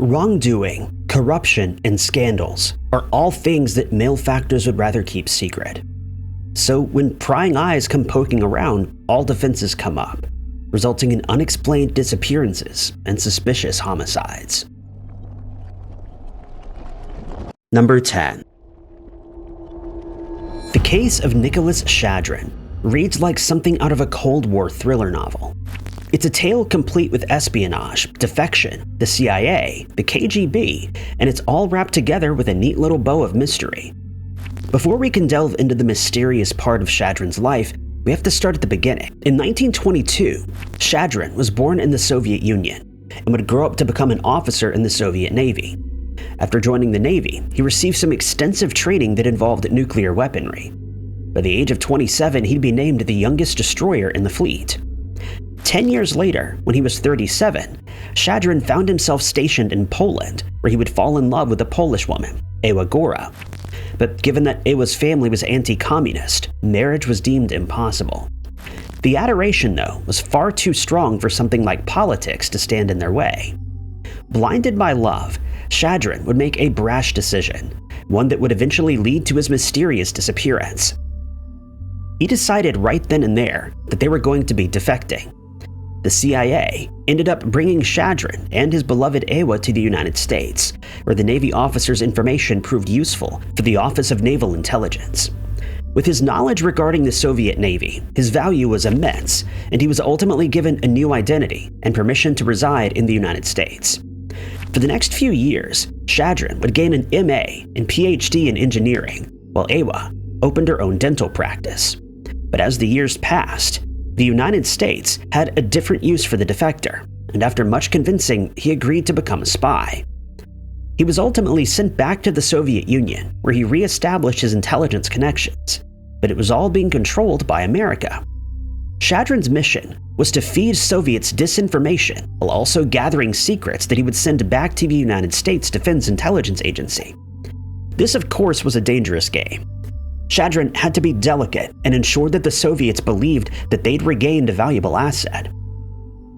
Wrongdoing, corruption, and scandals are all things that malefactors would rather keep secret. So when prying eyes come poking around, all defenses come up, resulting in unexplained disappearances and suspicious homicides. Number 10. The case of Nicholas Shadron reads like something out of a Cold War thriller novel. It's a tale complete with espionage, defection, the CIA, the KGB, and it's all wrapped together with a neat little bow of mystery. Before we can delve into the mysterious part of Shadron's life, we have to start at the beginning. In 1922, Shadron was born in the Soviet Union and would grow up to become an officer in the Soviet Navy. After joining the Navy, he received some extensive training that involved nuclear weaponry. By the age of 27, he'd be named the youngest destroyer in the fleet. 10 years later, when he was 37, Shadron found himself stationed in Poland, where he would fall in love with a Polish woman, Ewa Góra. But given that Ewa's family was anti-communist, marriage was deemed impossible. The adoration, though, was far too strong for something like politics to stand in their way. Blinded by love, Shadron would make a brash decision, one that would eventually lead to his mysterious disappearance. He decided right then and there that they were going to be defecting. The CIA ended up bringing Shadron and his beloved Ewa to the United States, where the Navy officer's information proved useful for the Office of Naval Intelligence. With his knowledge regarding the Soviet Navy, his value was immense, and he was ultimately given a new identity and permission to reside in the United States. For the next few years, Shadron would gain an MA and PhD in engineering, while Ewa opened her own dental practice. But as the years passed, the United States had a different use for the defector, and after much convincing, he agreed to become a spy. He was ultimately sent back to the Soviet Union, where he re-established his intelligence connections, but it was all being controlled by America. Shadron's mission was to feed Soviets disinformation while also gathering secrets that he would send back to the United States Defense Intelligence Agency. This, of course, was a dangerous game. Shadron had to be delicate and ensure that the Soviets believed that they'd regained a valuable asset.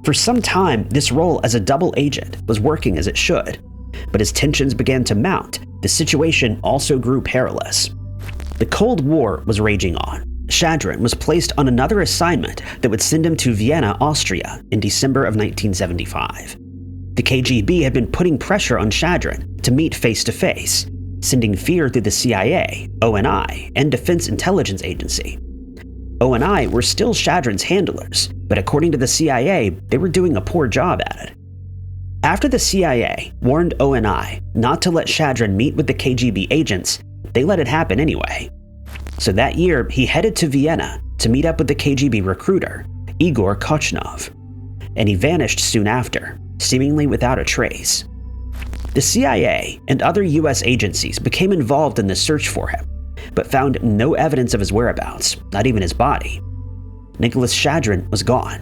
For some time, this role as a double agent was working as it should, but as tensions began to mount, the situation also grew perilous. The Cold War was raging on. Shadron was placed on another assignment that would send him to Vienna, Austria in December of 1975. The KGB had been putting pressure on Shadron to meet face-to-face, sending fear through the CIA, ONI, and Defense Intelligence Agency. ONI were still Shadron's handlers, but according to the CIA, they were doing a poor job at it. After the CIA warned ONI not to let Shadron meet with the KGB agents, they let it happen anyway. So that year, he headed to Vienna to meet up with the KGB recruiter, Igor Kochnov, and he vanished soon after, seemingly without a trace. The CIA and other US agencies became involved in the search for him, but found no evidence of his whereabouts, not even his body. Nicholas Shadron was gone.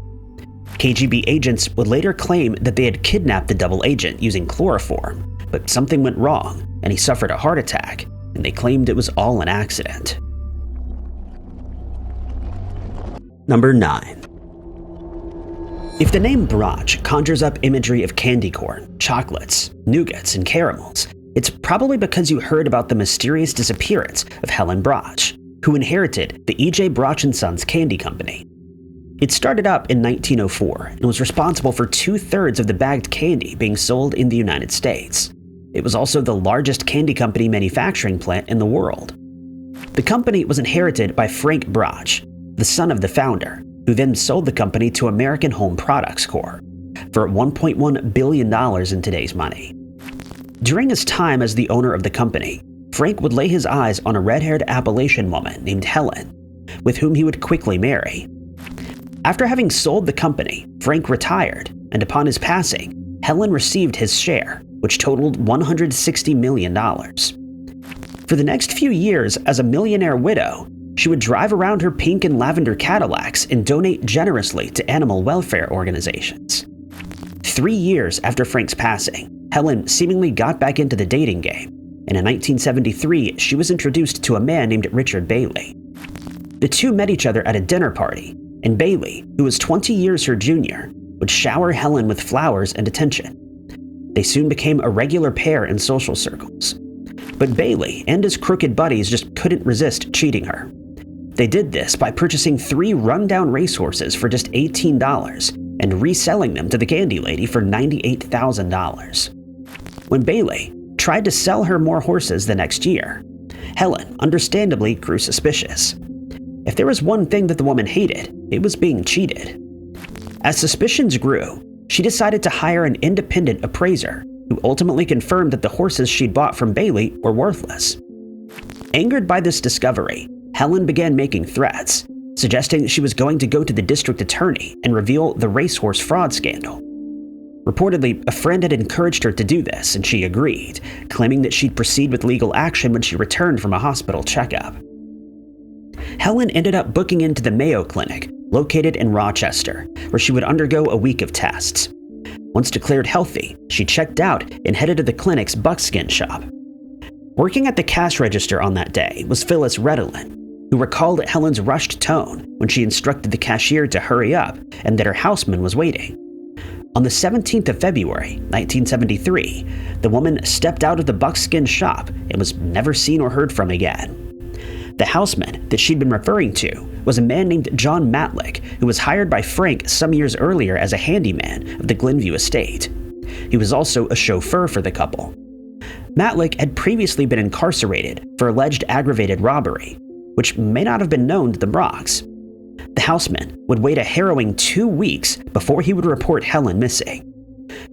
KGB agents would later claim that they had kidnapped the double agent using chloroform, but something went wrong and he suffered a heart attack, and they claimed it was all an accident. Number 9. If the name Broch conjures up imagery of candy corn, chocolates, nougats, and caramels, it's probably because you heard about the mysterious disappearance of Helen Broch, who inherited the E.J. Broch & Sons Candy Company. It started up in 1904 and was responsible for 2/3 of the bagged candy being sold in the United States. It was also the largest candy company manufacturing plant in the world. The company was inherited by Frank Broch, the son of the founder, who then sold the company to American Home Products Corp. for $1.1 billion in today's money. During his time as the owner of the company, Frank would lay his eyes on a red-haired Appalachian woman named Helen, with whom he would quickly marry. After having sold the company, Frank retired, and upon his passing, Helen received his share, which totaled $160 million. For the next few years, as a millionaire widow, she would drive around her pink and lavender Cadillacs and donate generously to animal welfare organizations. 3 years after Frank's passing, Helen seemingly got back into the dating game, and in 1973, she was introduced to a man named Richard Bailey. The two met each other at a dinner party, and Bailey, who was 20 years her junior, would shower Helen with flowers and attention. They soon became a regular pair in social circles. But Bailey and his crooked buddies just couldn't resist cheating her. They did this by purchasing 3 rundown racehorses for just $18 and reselling them to the candy lady for $98,000. When Bailey tried to sell her more horses the next year, Helen understandably grew suspicious. If there was one thing that the woman hated, it was being cheated. As suspicions grew, she decided to hire an independent appraiser who ultimately confirmed that the horses she'd bought from Bailey were worthless. Angered by this discovery, Helen began making threats, suggesting she was going to go to the district attorney and reveal the racehorse fraud scandal. Reportedly, a friend had encouraged her to do this, and she agreed, claiming that she'd proceed with legal action when she returned from a hospital checkup. Helen ended up booking into the Mayo Clinic, located in Rochester, where she would undergo a week of tests. Once declared healthy, she checked out and headed to the clinic's buckskin shop. Working at the cash register on that day was Phyllis Redolin, who recalled Helen's rushed tone when she instructed the cashier to hurry up and that her houseman was waiting. On the 17th of February, 1973, the woman stepped out of the buckskin shop and was never seen or heard from again. The houseman that she'd been referring to was a man named John Matlick, who was hired by Frank some years earlier as a handyman of the Glenview estate. He was also a chauffeur for the couple. Matlick had previously been incarcerated for alleged aggravated robbery, which may not have been known to the Brochs. The houseman would wait a harrowing 2 weeks before he would report Helen missing.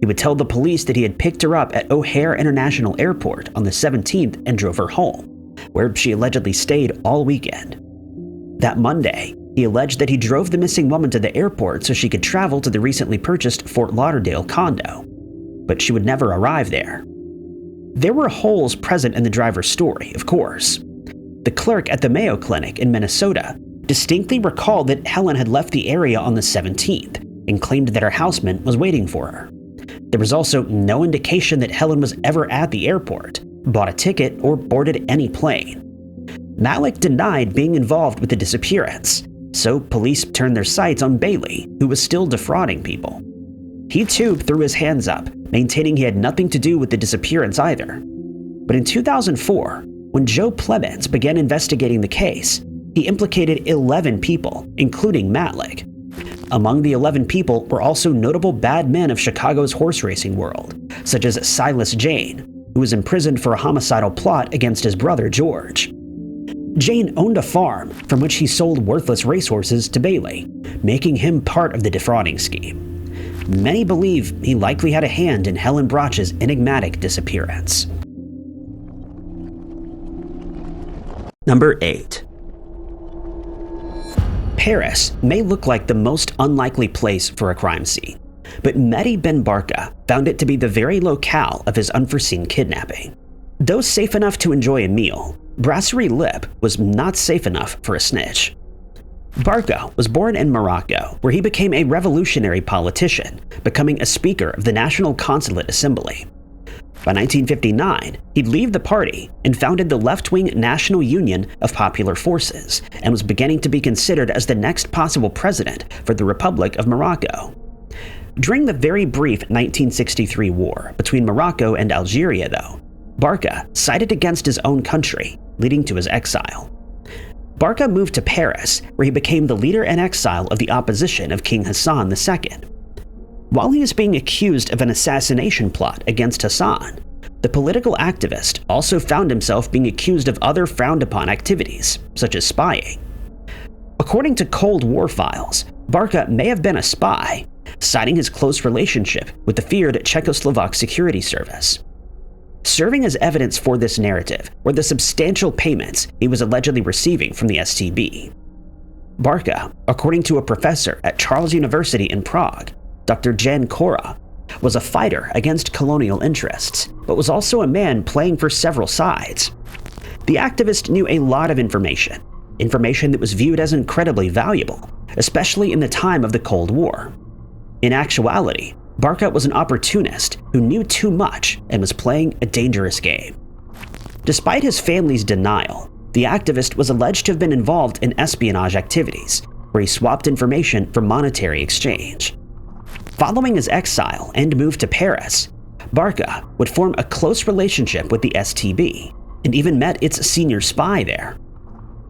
He would tell the police that he had picked her up at O'Hare International Airport on the 17th and drove her home, where she allegedly stayed all weekend. That Monday, he alleged that he drove the missing woman to the airport so she could travel to the recently purchased Fort Lauderdale condo, but she would never arrive there. There were holes present in the driver's story, of course. The clerk at the Mayo Clinic in Minnesota distinctly recalled that Helen had left the area on the 17th and claimed that her houseman was waiting for her. There was also no indication that Helen was ever at the airport, bought a ticket, or boarded any plane. Matlick denied being involved with the disappearance, so police turned their sights on Bailey, who was still defrauding people. He too threw his hands up, maintaining he had nothing to do with the disappearance either. But in 2004, when Joe Plemons began investigating the case, he implicated 11 people, including Matlick. Among the 11 people were also notable bad men of Chicago's horse racing world, such as Silas Jane, who was imprisoned for a homicidal plot against his brother George. Jane owned a farm from which he sold worthless racehorses to Bailey, making him part of the defrauding scheme. Many believe he likely had a hand in Helen Broch's enigmatic disappearance. Number 8. Paris may look like the most unlikely place for a crime scene, but Medi Ben Barka found it to be the very locale of his unforeseen kidnapping. Though safe enough to enjoy a meal, Brasserie Lip was not safe enough for a snitch. Barka was born in Morocco, where he became a revolutionary politician, becoming a speaker of the National Consulate Assembly. By 1959, he'd leave the party and founded the left-wing National Union of Popular Forces, and was beginning to be considered as the next possible president for the Republic of Morocco. During the very brief 1963 war between Morocco and Algeria, though, Barka sided against his own country, leading to his exile. Barka moved to Paris, where he became the leader in exile of the opposition of King Hassan II. While he was being accused of an assassination plot against Hassan, the political activist also found himself being accused of other frowned-upon activities, such as spying. According to Cold War files, Barka may have been a spy, citing his close relationship with the feared Czechoslovak security service. Serving as evidence for this narrative were the substantial payments he was allegedly receiving from the STB. Barka, according to a professor at Charles University in Prague, Dr. Jan Kora, was a fighter against colonial interests, but was also a man playing for several sides. The activist knew a lot of information that was viewed as incredibly valuable, especially in the time of the Cold War. In actuality, Barka was an opportunist who knew too much and was playing a dangerous game. Despite his family's denial, the activist was alleged to have been involved in espionage activities, where he swapped information for monetary exchange. Following his exile and move to Paris, Barka would form a close relationship with the STB and even met its senior spy there.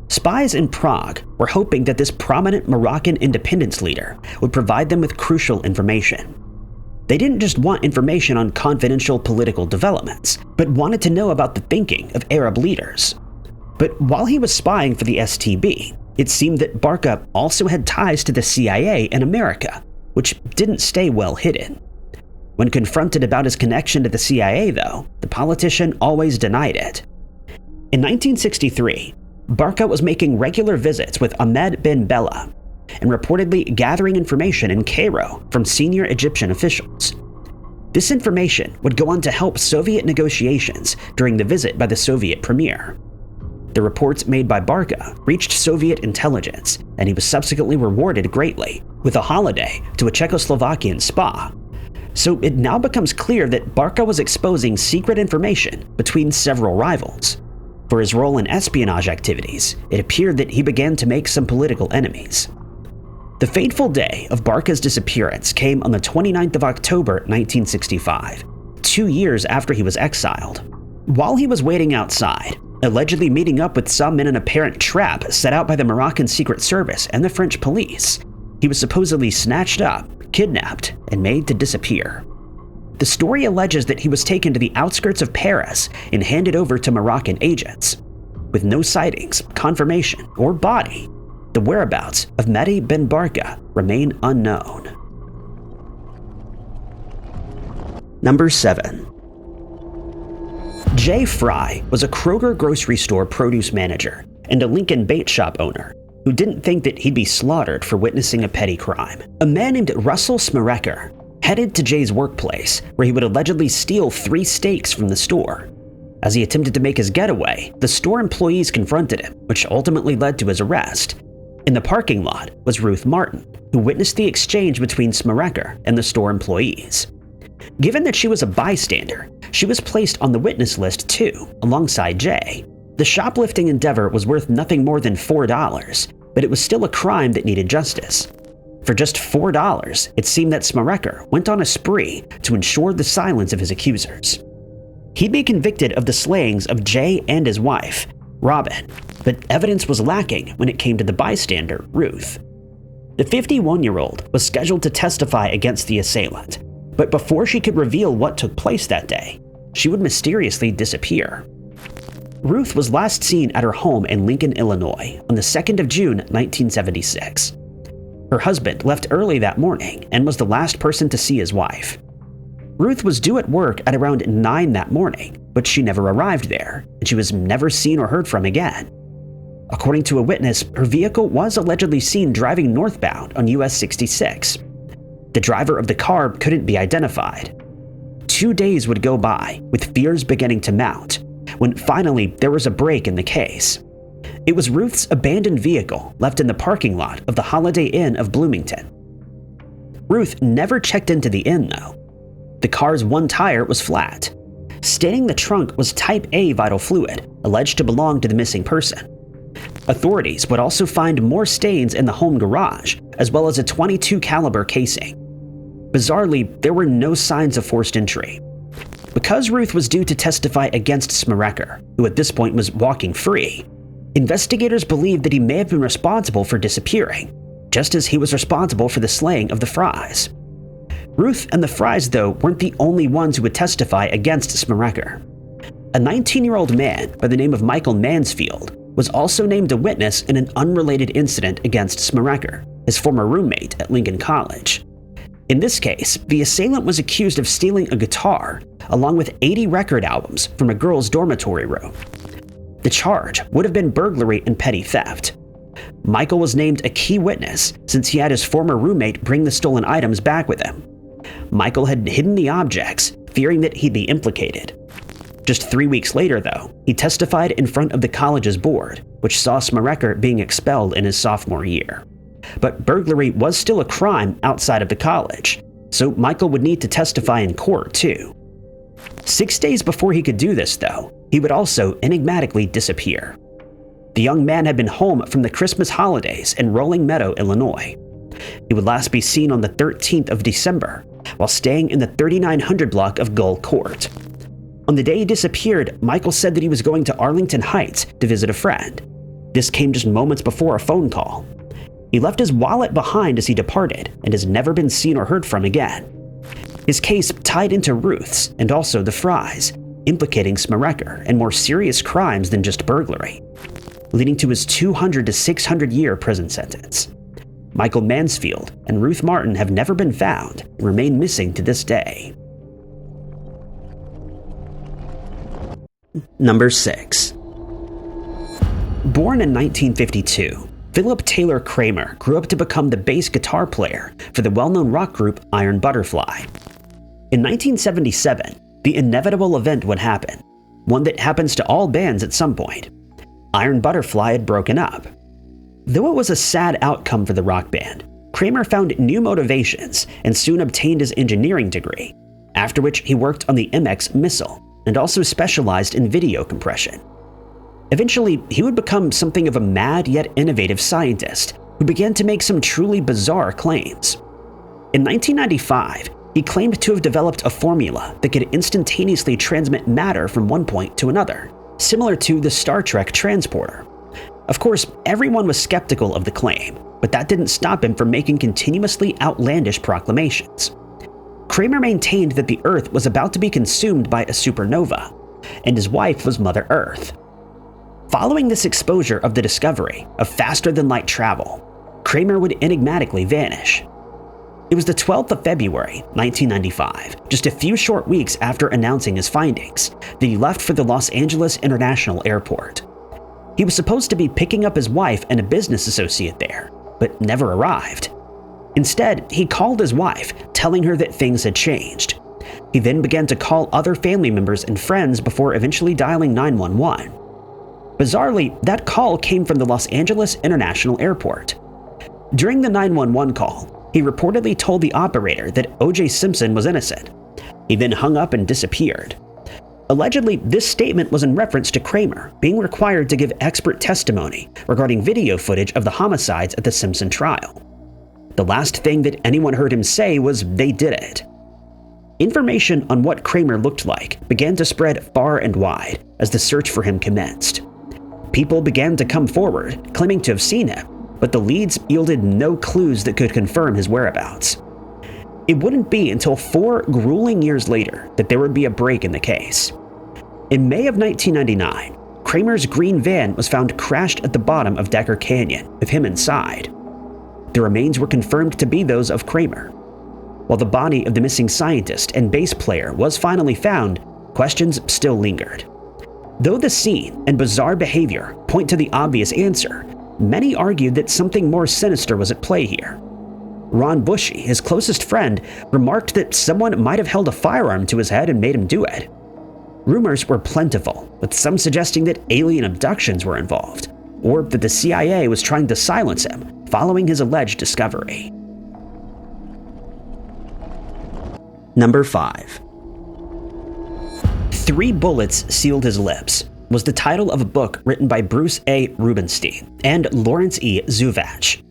Spies in Prague were hoping that this prominent Moroccan independence leader would provide them with crucial information. They didn't just want information on confidential political developments, but wanted to know about the thinking of Arab leaders. But while he was spying for the STB, it seemed that Barka also had ties to the CIA in America, which didn't stay well hidden. When confronted about his connection to the CIA, though, the politician always denied it. In 1963, Barka was making regular visits with Medi Ben Barka and reportedly gathering information in Cairo from senior Egyptian officials. This information would go on to help Soviet negotiations during the visit by the Soviet premier. The reports made by Barka reached Soviet intelligence, and he was subsequently rewarded greatly with a holiday to a Czechoslovakian spa. So it now becomes clear that Barka was exposing secret information between several rivals. For his role in espionage activities, it appeared that he began to make some political enemies. The fateful day of Barka's disappearance came on the 29th of October 1965, 2 years after he was exiled. While he was waiting outside, allegedly meeting up with some in an apparent trap set out by the Moroccan Secret Service and the French police, he was supposedly snatched up, kidnapped, and made to disappear. The story alleges that he was taken to the outskirts of Paris and handed over to Moroccan agents. With no sightings, confirmation, or body, the whereabouts of Medi Ben Barka remain unknown. Number 7. Jay Fry was a Kroger grocery store produce manager and a Lincoln bait shop owner who didn't think that he'd be slaughtered for witnessing a petty crime. A man named Russell Smerecker headed to Jay's workplace, where he would allegedly steal 3 steaks from the store. As he attempted to make his getaway, the store employees confronted him, which ultimately led to his arrest. In the parking lot was Ruth Martin, who witnessed the exchange between Smerecker and the store employees. Given that she was a bystander, she was placed on the witness list too, alongside Jay. The shoplifting endeavor was worth nothing more than $4, but it was still a crime that needed justice. For just $4, it seemed that Smerecker went on a spree to ensure the silence of his accusers. He'd be convicted of the slayings of Jay and his wife, Robin, but evidence was lacking when it came to the bystander, Ruth. The 51-year-old was scheduled to testify against the assailant, but before she could reveal what took place that day, she would mysteriously disappear. Ruth was last seen at her home in Lincoln, Illinois on the 2nd of June, 1976. Her husband left early that morning and was the last person to see his wife. Ruth was due at work at around 9 that morning, but she never arrived there, and she was never seen or heard from again. According to a witness, her vehicle was allegedly seen driving northbound on US 66. The driver of the car couldn't be identified. 2 days would go by, with fears beginning to mount, when finally there was a break in the case. It was Ruth's abandoned vehicle left in the parking lot of the Holiday Inn of Bloomington. Ruth never checked into the inn, though. The car's one tire was flat. Staining the trunk was type A vital fluid, alleged to belong to the missing person. Authorities would also find more stains in the home garage, as well as a .22 caliber casing. Bizarrely, there were no signs of forced entry. Because Ruth was due to testify against Smerecker, who at this point was walking free, investigators believed that he may have been responsible for disappearing, just as he was responsible for the slaying of the Frys. Ruth and the Frys, though, weren't the only ones who would testify against Smerecker. A 19-year-old man by the name of Michael Mansfield was also named a witness in an unrelated incident against Smerecker, his former roommate at Lincoln College. In this case, the assailant was accused of stealing a guitar, along with 80 record albums from a girl's dormitory room. The charge would have been burglary and petty theft. Michael was named a key witness since he had his former roommate bring the stolen items back with him. Michael had hidden the objects, fearing that he'd be implicated. Just 3 weeks later, though, he testified in front of the college's board, which saw Smerecker being expelled in his sophomore year. But burglary was still a crime outside of the college, so Michael would need to testify in court too. 6 days before he could do this, though, he would also enigmatically disappear. The young man had been home from the Christmas holidays in Rolling Meadow, Illinois. He would last be seen on the 13th of December, while staying in the 3900 block of Gull Court. On the day he disappeared, Michael said that he was going to Arlington Heights to visit a friend. This came just moments before a phone call. He left his wallet behind as he departed and has never been seen or heard from again. His case tied into Ruth's and also the Fry's, implicating Smerecker in more serious crimes than just burglary, leading to his 200 to 600-year prison sentence. Michael Mansfield and Ruth Martin have never been found and remain missing to this day. Number 6. Born in 1952, Philip Taylor Kramer grew up to become the bass guitar player for the well-known rock group Iron Butterfly. In 1977, the inevitable event would happen, one that happens to all bands at some point. Iron Butterfly had broken up. Though it was a sad outcome for the rock band, Kramer found new motivations and soon obtained his engineering degree, after which he worked on the MX missile and also specialized in video compression. Eventually, he would become something of a mad yet innovative scientist who began to make some truly bizarre claims. In 1995, he claimed to have developed a formula that could instantaneously transmit matter from one point to another, similar to the Star Trek transporter. Of course, everyone was skeptical of the claim, but that didn't stop him from making continuously outlandish proclamations. Kramer maintained that the Earth was about to be consumed by a supernova, and his wife was Mother Earth. Following this exposure of the discovery of faster-than-light travel, Kramer would enigmatically vanish. It was the 12th of February, 1995, just a few short weeks after announcing his findings, that he left for the Los Angeles International Airport. He was supposed to be picking up his wife and a business associate there, but never arrived. Instead, he called his wife, telling her that things had changed. He then began to call other family members and friends before eventually dialing 911. Bizarrely, that call came from the Los Angeles International Airport. During the 911 call, he reportedly told the operator that O.J. Simpson was innocent. He then hung up and disappeared. Allegedly, this statement was in reference to Kramer being required to give expert testimony regarding video footage of the homicides at the Simpson trial. The last thing that anyone heard him say was they did it. Information on what Kramer looked like began to spread far and wide as the search for him commenced. People began to come forward, claiming to have seen him, but the leads yielded no clues that could confirm his whereabouts. It wouldn't be until 4 grueling years later that there would be a break in the case. In May of 1999, Kramer's green van was found crashed at the bottom of Decker Canyon, with him inside. The remains were confirmed to be those of Kramer. While the body of the missing scientist and bass player was finally found, questions still lingered. Though the scene and bizarre behavior point to the obvious answer, many argued that something more sinister was at play here. Ron Bushy, his closest friend, remarked that someone might have held a firearm to his head and made him do it. Rumors were plentiful, with some suggesting that alien abductions were involved, or that the CIA was trying to silence him following his alleged discovery. Number 5. 3 Bullets Sealed His Lips was the title of a book written by Bruce A. Rubenstein and Lawrence E. Zuvach.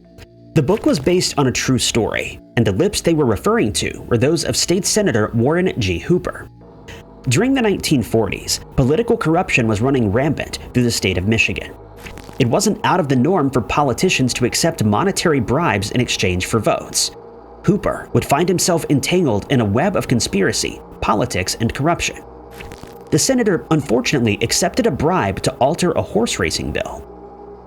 The book was based on a true story, and the lips they were referring to were those of State Senator Warren G. Hooper. During the 1940s, political corruption was running rampant through the state of Michigan. It wasn't out of the norm for politicians to accept monetary bribes in exchange for votes. Hooper would find himself entangled in a web of conspiracy, politics, and corruption. The senator unfortunately accepted a bribe to alter a horse racing bill.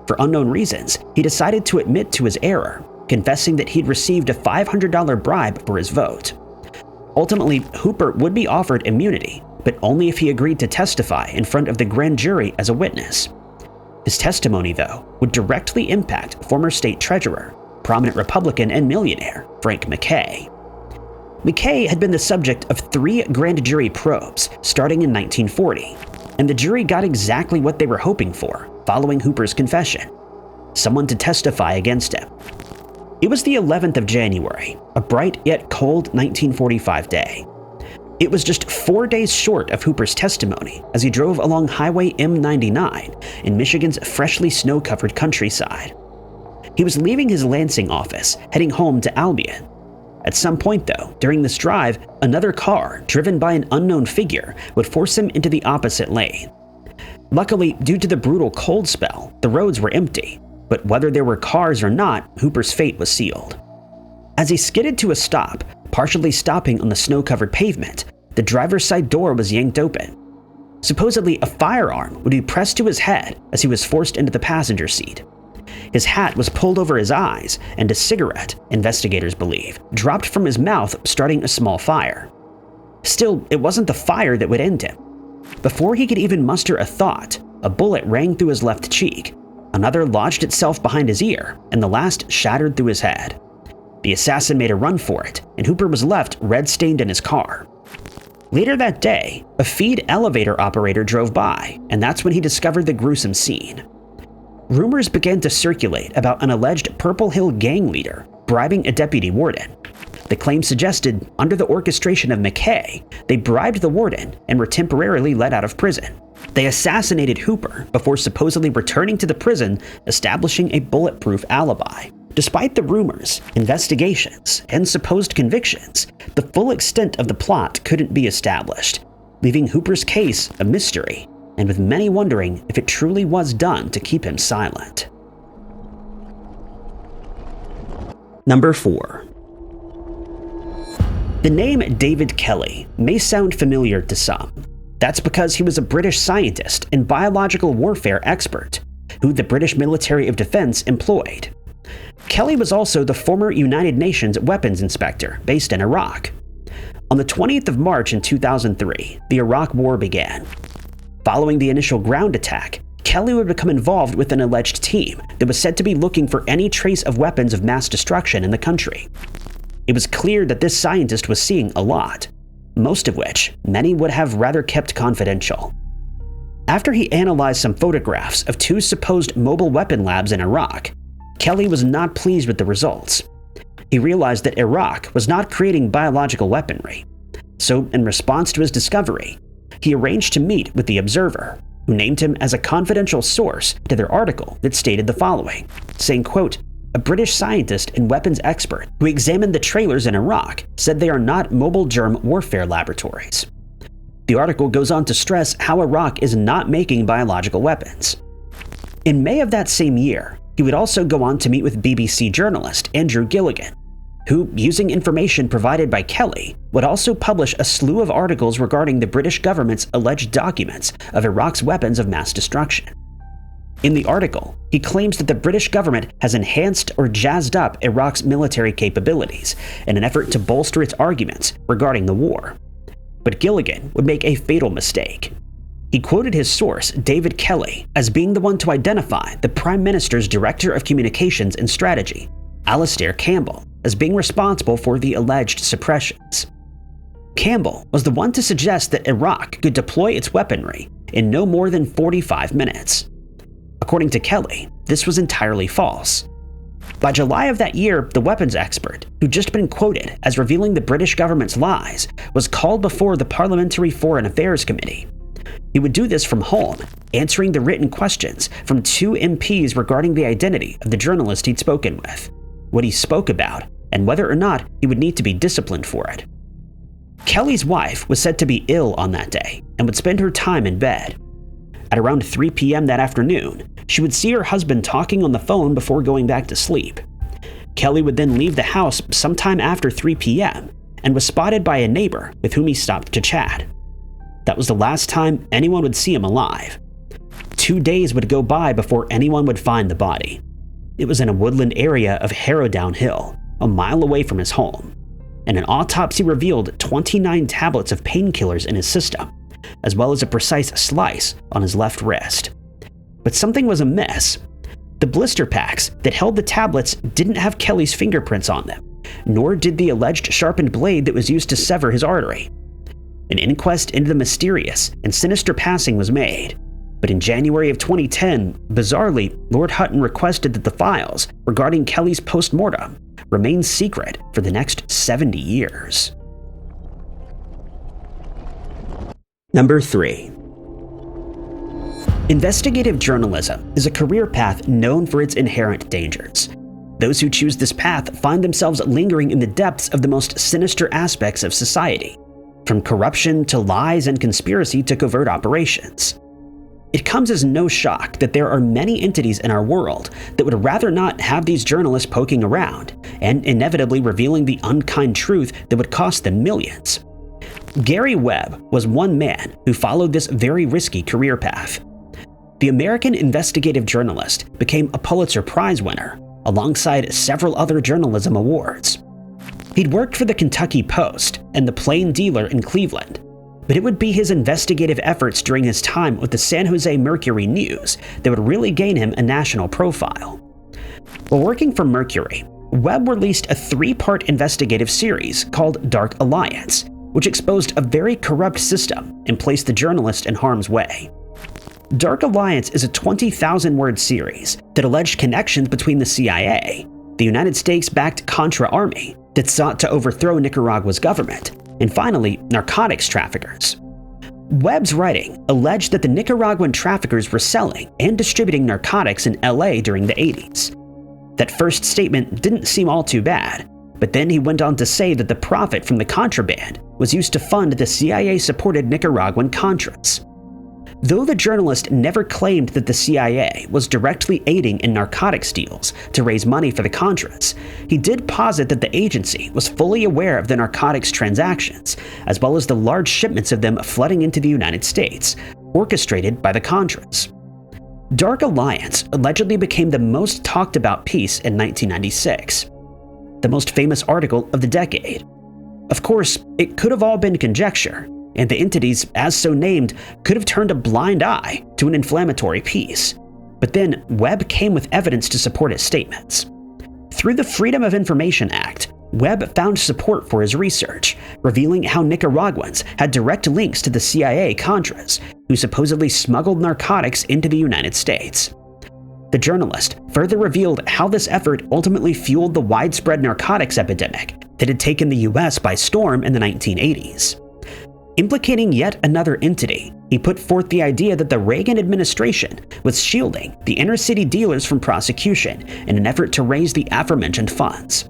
For unknown reasons, he decided to admit to his error, confessing that he'd received a $500 bribe for his vote. Ultimately, Hooper would be offered immunity, but only if he agreed to testify in front of the grand jury as a witness. His testimony, though, would directly impact former state treasurer, prominent Republican and millionaire Frank McKay. McKay had been the subject of 3 grand jury probes starting in 1940, and the jury got exactly what they were hoping for following Hooper's confession: someone to testify against him. It was the 11th of January, a bright yet cold 1945 day. It was just 4 days short of Hooper's testimony as he drove along Highway M99 in Michigan's freshly snow-covered countryside. He was leaving his Lansing office, heading home to Albion. At some point, though, during this drive, another car, driven by an unknown figure, would force him into the opposite lane. Luckily, due to the brutal cold spell, the roads were empty, but whether there were cars or not, Hooper's fate was sealed. As he skidded to a stop, partially stopping on the snow-covered pavement, the driver's side door was yanked open. Supposedly, a firearm would be pressed to his head as he was forced into the passenger seat. His hat was pulled over his eyes, and a cigarette, investigators believe, dropped from his mouth, starting a small fire. Still, it wasn't the fire that would end him. Before he could even muster a thought, a bullet rang through his left cheek, another lodged itself behind his ear, and the last shattered through his head. The assassin made a run for it, and Hooper was left red-stained in his car. Later that day, a feed elevator operator drove by, and that's when he discovered the gruesome scene. Rumors began to circulate about an alleged Purple Hill gang leader bribing a deputy warden. The claim suggested, under the orchestration of McKay, they bribed the warden and were temporarily let out of prison. They assassinated Hooper before supposedly returning to the prison, establishing a bulletproof alibi. Despite the rumors, investigations, and supposed convictions, the full extent of the plot couldn't be established, leaving Hooper's case a mystery, and with many wondering if it truly was done to keep him silent. Number 4. The name David Kelly may sound familiar to some. That's because he was a British scientist and biological warfare expert, who the British Military of Defense employed. Kelly was also the former United Nations weapons inspector based in Iraq. On the 20th of March in 2003, the Iraq War began. Following the initial ground attack, Kelly would become involved with an alleged team that was said to be looking for any trace of weapons of mass destruction in the country. It was clear that this scientist was seeing a lot, most of which many would have rather kept confidential. After he analyzed some photographs of 2 supposed mobile weapon labs in Iraq, Kelly was not pleased with the results. He realized that Iraq was not creating biological weaponry. So, in response to his discovery, he arranged to meet with the Observer, who named him as a confidential source to their article that stated the following, saying, quote, "A British scientist and weapons expert who examined the trailers in Iraq said they are not mobile germ warfare laboratories." The article goes on to stress how Iraq is not making biological weapons. In May of that same year, he would also go on to meet with BBC journalist Andrew Gilligan, who, using information provided by Kelly, would also publish a slew of articles regarding the British government's alleged documents of Iraq's weapons of mass destruction. In the article, he claims that the British government has enhanced or jazzed up Iraq's military capabilities in an effort to bolster its arguments regarding the war. But Gilligan would make a fatal mistake. He quoted his source, David Kelly, as being the one to identify the Prime Minister's Director of Communications and Strategy, Alastair Campbell, as being responsible for the alleged suppressions. Campbell was the one to suggest that Iraq could deploy its weaponry in no more than 45 minutes. According to Kelly, this was entirely false. By July of that year, the weapons expert, who'd just been quoted as revealing the British government's lies, was called before the Parliamentary Foreign Affairs Committee. He would do this from home, answering the written questions from 2 MPs regarding the identity of the journalist he'd spoken with, what he spoke about, and whether or not he would need to be disciplined for it. Kelly's wife was said to be ill on that day and would spend her time in bed. At around 3 p.m. that afternoon, she would see her husband talking on the phone before going back to sleep. Kelly would then leave the house sometime after 3 p.m. and was spotted by a neighbor with whom he stopped to chat. That was the last time anyone would see him alive. 2 days would go by before anyone would find the body. It was in a woodland area of Harrowdown Hill, a mile away from his home, and an autopsy revealed 29 tablets of painkillers in his system, as well as a precise slice on his left wrist. But something was amiss. The blister packs that held the tablets didn't have Kelly's fingerprints on them, nor did the alleged sharpened blade that was used to sever his artery. An inquest into the mysterious and sinister passing was made, but in January of 2010, bizarrely, Lord Hutton requested that the files regarding Kelly's post-mortem remain secret for the next 70 years. Number 3. Investigative journalism is a career path known for its inherent dangers. Those who choose this path find themselves lingering in the depths of the most sinister aspects of society, from corruption to lies and conspiracy to covert operations. It comes as no shock that there are many entities in our world that would rather not have these journalists poking around and inevitably revealing the unkind truth that would cost them millions. Gary Webb was one man who followed this very risky career path. The American investigative journalist became a Pulitzer Prize winner, alongside several other journalism awards. He'd worked for the Kentucky Post and the Plain Dealer in Cleveland, but it would be his investigative efforts during his time with the San Jose Mercury News that would really gain him a national profile. While working for Mercury, Webb released a 3-part investigative series called Dark Alliance, which exposed a very corrupt system and placed the journalist in harm's way. Dark Alliance is a 20,000-word series that alleged connections between the CIA, the United States-backed Contra Army that sought to overthrow Nicaragua's government, and finally, narcotics traffickers. Webb's writing alleged that the Nicaraguan traffickers were selling and distributing narcotics in LA during the 80s. That first statement didn't seem all too bad, but then he went on to say that the profit from the contraband was used to fund the CIA-supported Nicaraguan Contras. Though the journalist never claimed that the CIA was directly aiding in narcotics deals to raise money for the Contras, he did posit that the agency was fully aware of the narcotics transactions, as well as the large shipments of them flooding into the United States, orchestrated by the Contras. Dark Alliance allegedly became the most talked about piece in 1996, the most famous article of the decade. Of course, it could have all been conjecture, and the entities, as so named, could have turned a blind eye to an inflammatory piece. But then Webb came with evidence to support his statements. Through the Freedom of Information Act, Webb found support for his research, revealing how Nicaraguans had direct links to the CIA Contras, who supposedly smuggled narcotics into the United States. The journalist further revealed how this effort ultimately fueled the widespread narcotics epidemic that had taken the US by storm in the 1980s. Implicating yet another entity, he put forth the idea that the Reagan administration was shielding the inner-city dealers from prosecution in an effort to raise the aforementioned funds.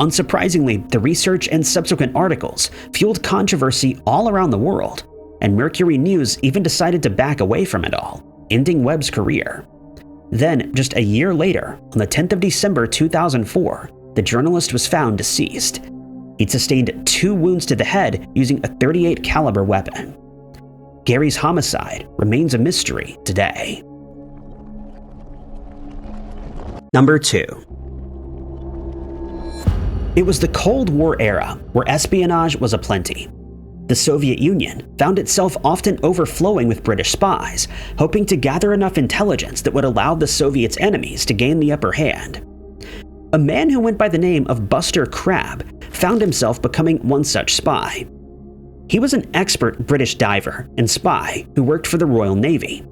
Unsurprisingly, the research and subsequent articles fueled controversy all around the world, and Mercury News even decided to back away from it all, ending Webb's career. Then, just a year later, on the 10th of December 2004, the journalist was found deceased. He'd sustained 2 wounds to the head using a .38 caliber weapon. Gary's homicide remains a mystery today. Number 2. It was the Cold War era, where espionage was aplenty. The Soviet Union found itself often overflowing with British spies, hoping to gather enough intelligence that would allow the Soviets' enemies to gain the upper hand. A man who went by the name of Buster Crabbe found himself becoming one such spy. He was an expert British diver and spy who worked for the Royal Navy.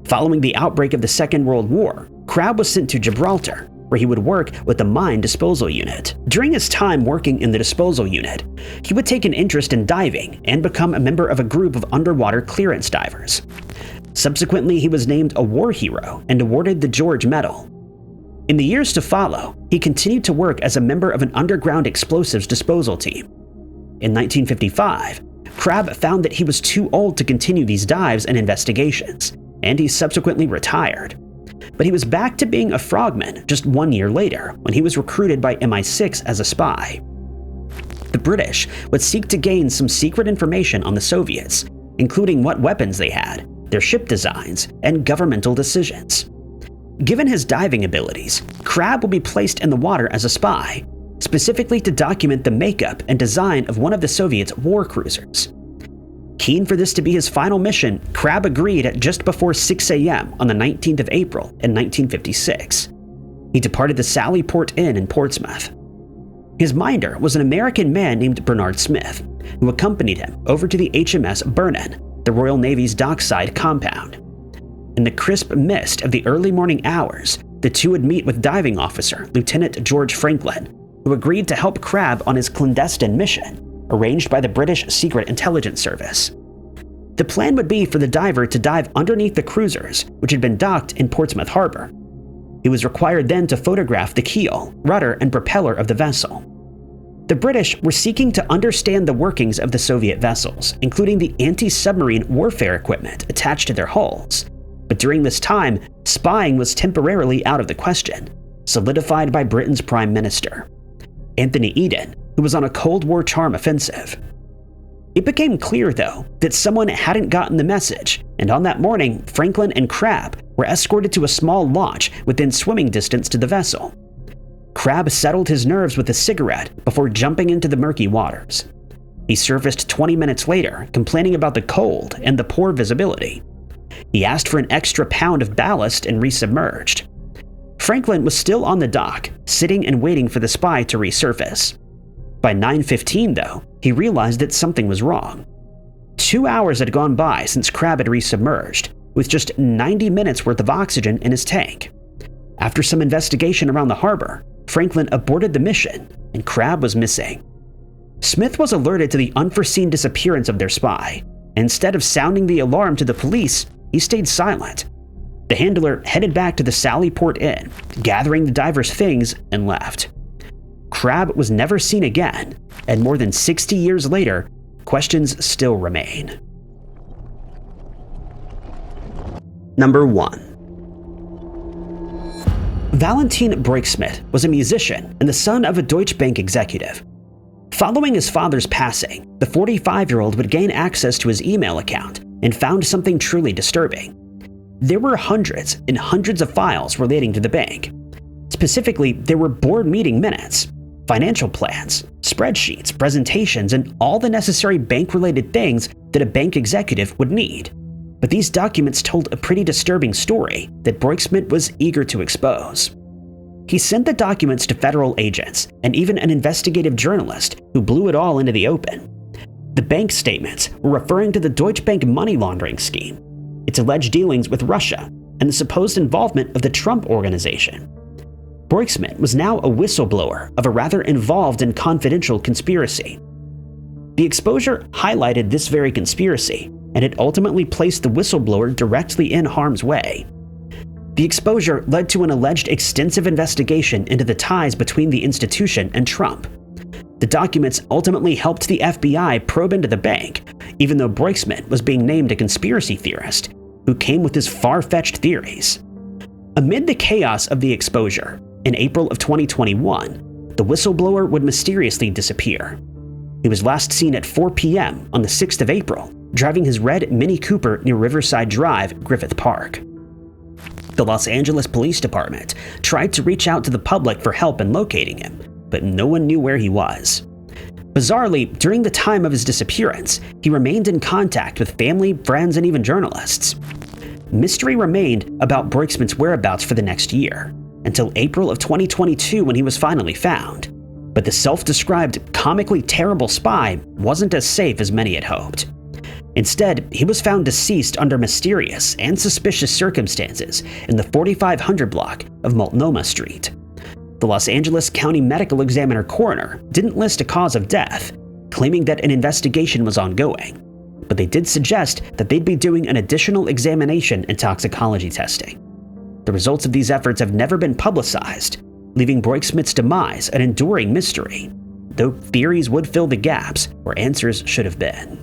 Following the outbreak of the Second World War, Crabbe was sent to Gibraltar, where he would work with the Mine Disposal Unit. During his time working in the disposal unit, he would take an interest in diving and become a member of a group of underwater clearance divers. Subsequently, he was named a war hero and awarded the George Medal. In the years to follow, he continued to work as a member of an underground explosives disposal team. In 1955, Crabbe found that he was too old to continue these dives and investigations, and he subsequently retired. But he was back to being a frogman just 1 year later, when he was recruited by MI6 as a spy. The British would seek to gain some secret information on the Soviets, including what weapons they had, their ship designs, and governmental decisions. Given his diving abilities, Crabbe will be placed in the water as a spy, specifically to document the makeup and design of one of the Soviets' war cruisers. Keen for this to be his final mission, Crabbe agreed at just before 6 a.m. on the 19th of April in 1956. He departed the Sally Port Inn in Portsmouth. His minder was an American man named Bernard Smith, who accompanied him over to the HMS Vernon, the Royal Navy's dockside compound. In the crisp mist of the early morning hours, the two would meet with diving officer Lieutenant George Franklin, who agreed to help Crabbe on his clandestine mission, arranged by the British Secret Intelligence Service. The plan would be for the diver to dive underneath the cruisers, which had been docked in Portsmouth Harbor. He was required then to photograph the keel, rudder, and propeller of the vessel. The British were seeking to understand the workings of the Soviet vessels, including the anti-submarine warfare equipment attached to their hulls. But during this time, spying was temporarily out of the question, solidified by Britain's Prime Minister, Anthony Eden, who was on a Cold War charm offensive. It became clear, though, that someone hadn't gotten the message, and on that morning, Franklin and Crabb were escorted to a small launch within swimming distance to the vessel. Crabb settled his nerves with a cigarette before jumping into the murky waters. He surfaced 20 minutes later, complaining about the cold and the poor visibility. He asked for an extra pound of ballast and resubmerged. Franklin was still on the dock, sitting and waiting for the spy to resurface. By 9:15, though, he realized that something was wrong. 2 hours had gone by since Crabb had resubmerged, with just 90 minutes worth of oxygen in his tank. After some investigation around the harbor, Franklin aborted the mission, and Crabb was missing. Smith was alerted to the unforeseen disappearance of their spy. Instead of sounding the alarm to the police, he stayed silent. The handler headed back to the Sally Port Inn, gathering the diver's things, and left. Crabb was never seen again, and more than 60 years later, questions still remain. Number 1. Valentine B Smith was a musician and the son of a Deutsche Bank executive. Following his father's passing, the 45-year-old would gain access to his email account and found something truly disturbing. There were hundreds and hundreds of files relating to the bank. Specifically, there were board meeting minutes, financial plans, spreadsheets, presentations, and all the necessary bank-related things that a bank executive would need. But these documents told a pretty disturbing story that Broiksmith was eager to expose. He sent the documents to federal agents and even an investigative journalist who blew it all into the open. The bank statements were referring to the Deutsche Bank money laundering scheme, its alleged dealings with Russia, and the supposed involvement of the Trump Organization. Broiksmith was now a whistleblower of a rather involved and confidential conspiracy. The exposure highlighted this very conspiracy, and it ultimately placed the whistleblower directly in harm's way. The exposure led to an alleged extensive investigation into the ties between the institution and Trump. The documents ultimately helped the FBI probe into the bank, even though Broiksmith was being named a conspiracy theorist who came with his far-fetched theories. Amid the chaos of the exposure, in April of 2021, the whistleblower would mysteriously disappear. He was last seen at 4 p.m. on the 6th of April, driving his red Mini Cooper near Riverside Drive, Griffith Park. The Los Angeles Police Department tried to reach out to the public for help in locating him, but no one knew where he was. Bizarrely, during the time of his disappearance, he remained in contact with family, friends, and even journalists. Mystery remained about Broiksmith's whereabouts for the next year, until April of 2022 when he was finally found. But the self-described comically terrible spy wasn't as safe as many had hoped. Instead, he was found deceased under mysterious and suspicious circumstances in the 4500 block of Multnomah Street. The Los Angeles County Medical Examiner coroner didn't list a cause of death, claiming that an investigation was ongoing, but they did suggest that they'd be doing an additional examination and toxicology testing. The results of these efforts have never been publicized, leaving Broiksmith's demise an enduring mystery, though theories would fill the gaps where answers should have been.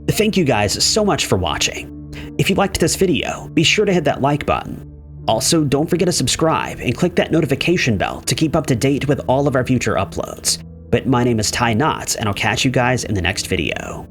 Thank you guys so much for watching. If you liked this video, be sure to hit that like button. Also, don't forget to subscribe and click that notification bell to keep up to date with all of our future uploads. But my name is Ty Knotts, and I'll catch you guys in the next video.